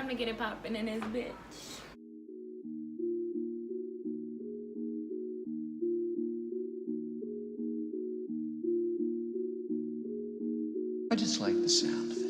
Time to get it popping in this bitch. I just like the sound of it.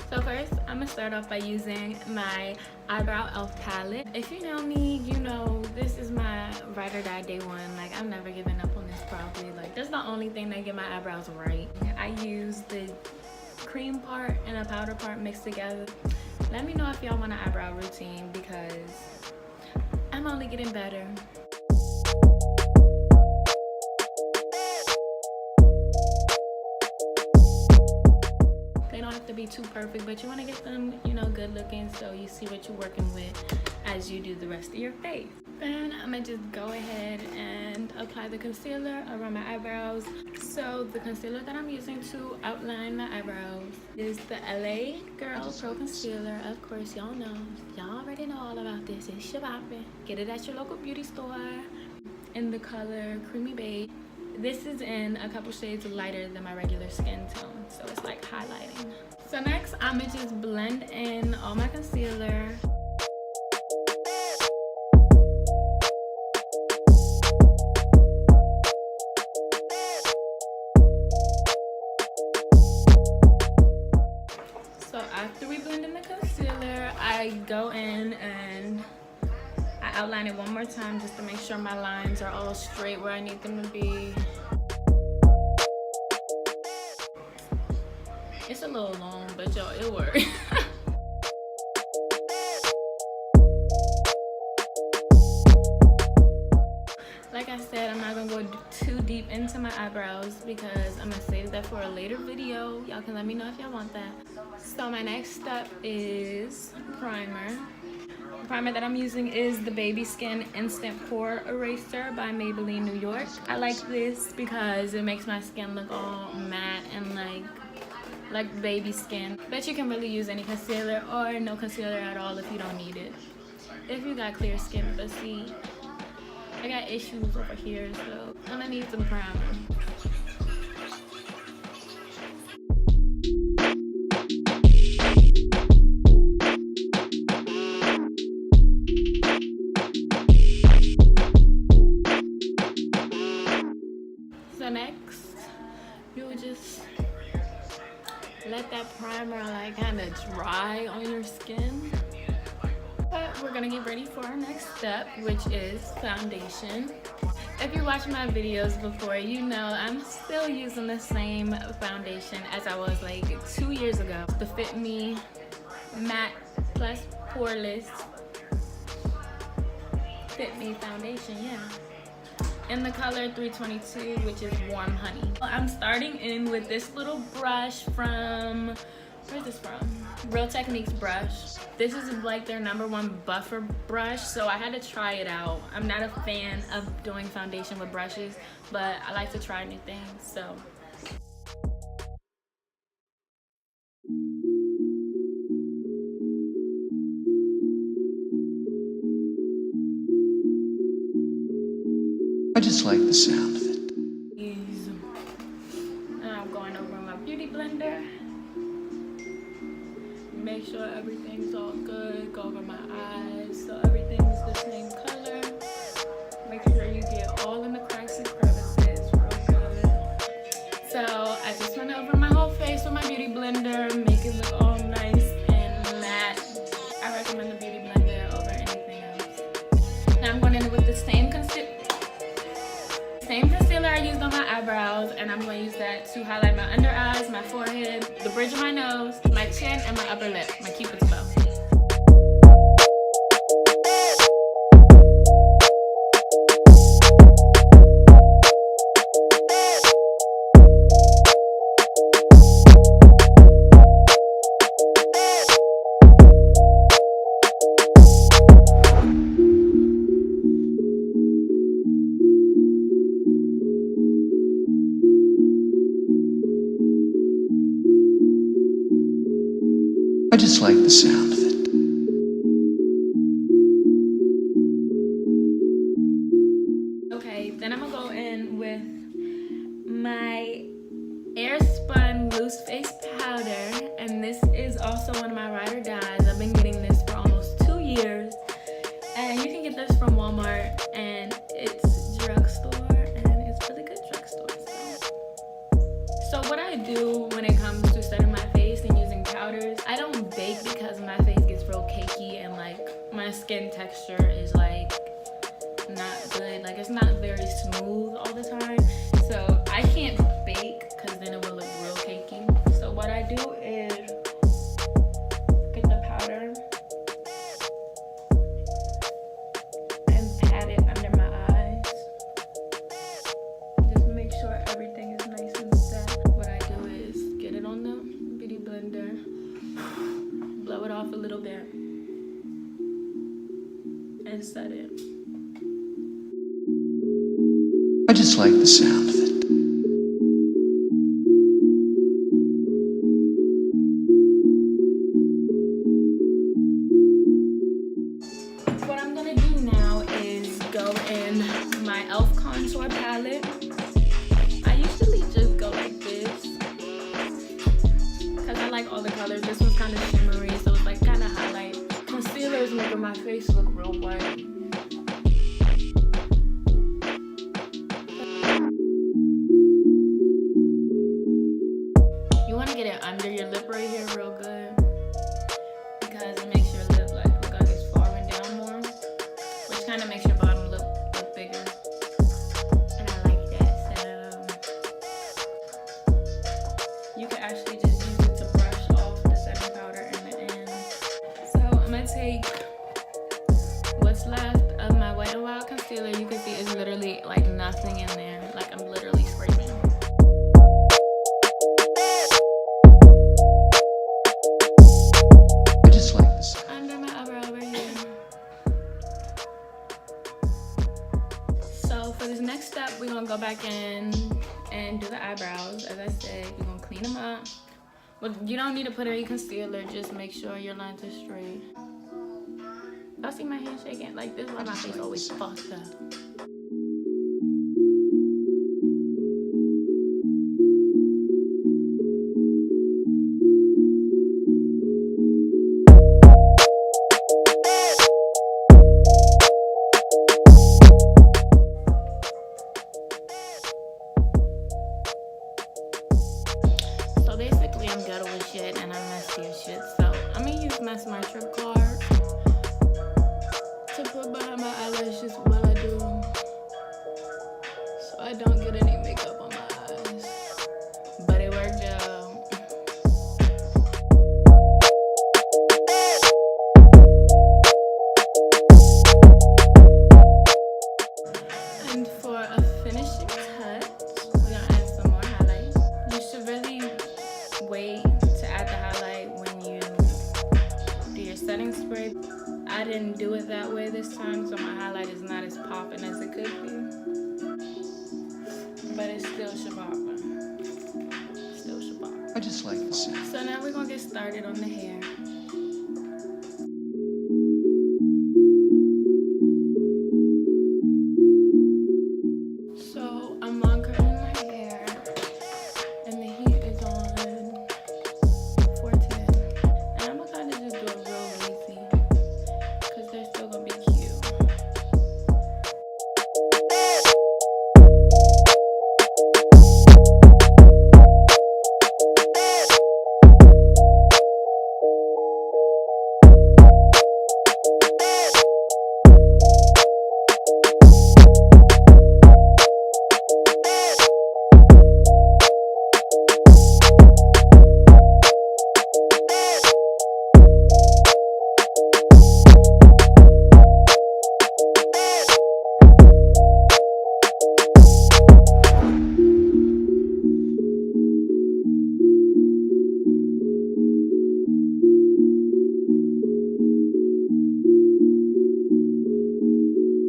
So first, I'm gonna start off by using my Eyebrow Elf palette. If you know me, you know this is my ride or die day one. Like, I'm never giving up on this probably. Like, that's the only thing that get my eyebrows right. I use the cream part and a powder part mixed together. Let me know if y'all want an eyebrow routine because I'm only getting better. They don't have to be too perfect, but you want to get them, you know, good looking so you see what you're working with as you do the rest of your face. Then I'm gonna just go ahead and apply the concealer around my eyebrows. So the concealer that I'm using to outline my eyebrows is the LA Girl Pro Concealer. Of course, y'all know. Y'all already know all about this. It's Shabappin'. Get it at your local beauty store in the color Creamy Beige. This is in a couple shades lighter than my regular skin tone, so it's like highlighting. So next, I'm gonna just blend in all my concealer. So after we blend in the concealer, I go in and I outline it one more time just to make sure my lines are all straight where I need them to be. It's a little long, but yo, it works. Like I said, I'm not gonna go too deep into my eyebrows because I'm gonna save that for a later video. Y'all can let me know if y'all want that. So my next step is primer. The primer that I'm using is the Baby Skin Instant Pore Eraser by Maybelline New York. I like this because it makes my skin look all matte and like baby skin. But you can really use any concealer or no concealer at all if you don't need it. If you got clear skin, but see, I got issues over here, so I'm gonna need some primer. So next, you would just let that primer like kind of dry on your skin. But we're gonna get ready for our next step, which is foundation. If you watched my videos before, you know I'm still using the same foundation as I was like 2 years ago. The Fit Me Matte Plus Poreless Fit Me foundation, yeah. In the color 322, which is Warm Honey. I'm starting in with this little brush from, where's this from? Real Techniques brush. This is like their #1 buffer brush, so I had to try it out. I'm not a fan of doing foundation with brushes, but I like to try new things, so. I just like the sound of it. And I'm going over my beauty blender. Make sure everything's all good. Go over my eyes so everything's the same color. Make sure you get all in the cracks and crevices real good. So I just went over my whole face with my beauty blender, make it look all nice and matte. I recommend the beauty blender over anything else. Now I'm going in with the same concealer I used on my eyebrows, and I'm going to use that to highlight my under eyes, my forehead, the bridge of my nose, my chin, and my upper lip, my Cupid's bow. I just like the sound of it. Okay, then I'm gonna go in with my Airspun loose face powder, and this is also one of my ride or dies. I've been getting this for almost 2 years, and you can get this from Walmart, and it's drugstore, and it's really good drugstore stuff. So what I do when it comes to setting my face and using powders, I don't bake because my face gets real cakey and like my skin texture is like not good. Like it's not very smooth all the time. So I can't bake because then it will look real cakey. So what I do is get the powder and pat it under my eyes. Just make sure everything is nice and set. What I do is get it on the beauty blender, blow it off a little bit, and set it. I just like the sound of it. What I'm gonna do now is go in my e.l.f. contour palette. I usually just go like this because I like all the colors. This one's kind of shimmery, so it's like kind of highlight. Concealer is making my face look real white. You want to get it under your lip right here real good because it makes your lip like look like it's falling down more, which kind of makes your bottom look bigger. And I like that. So you can actually just use it to brush off the setting powder in the end. So I'm gonna take what's left of my Wet n Wild concealer. You can see it's literally like nothing in there. Like I'm literally scraping. Under my eyebrow right here. So for this next step, we're gonna go back in and do the eyebrows. As I said, you're gonna clean them up. But you don't need to put any concealer, just make sure your lines are straight. Y'all see my hand shaking? Like this is why my face always fucked up. So basically I'm ghetto as shit and I'm messy as shit. So I'm gonna use my Smart Trip card to put behind my eyelashes while I do, so I don't get any makeup on my eyes. But it worked out. And for a finishing touch, we're gonna add some more highlight. You should really wait to add the highlight when you do your setting spray. I didn't do it that way this time, so my highlight is not as popping as it could be. But it's still shababa. Still shababa. I just like the sound. So now we're gonna get started on the hair. So I'm long curling my hair, and the heat is on 410. And I'm gonna kind of just do it real lazy, because they're still gonna be cute.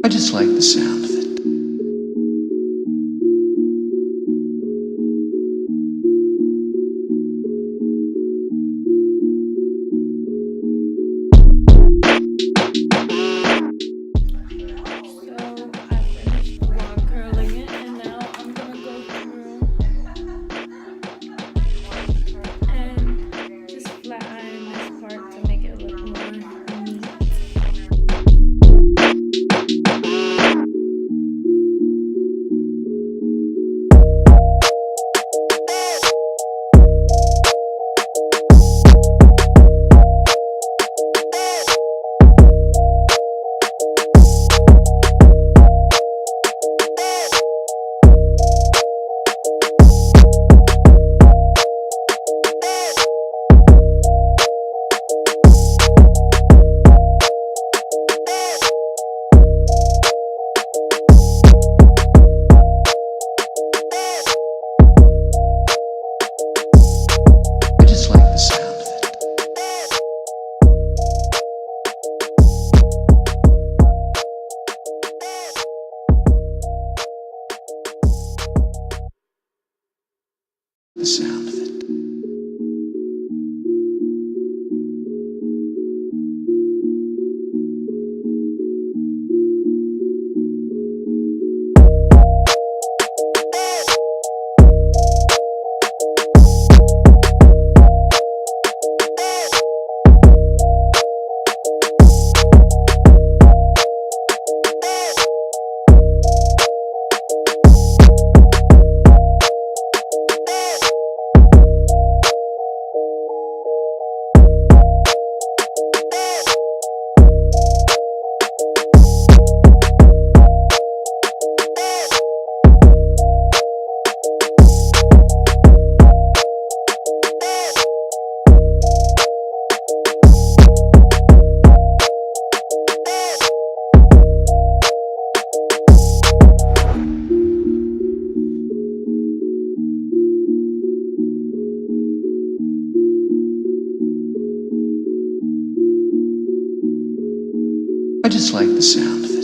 I just like the sound of it. The sound of it. I just like the sound of it.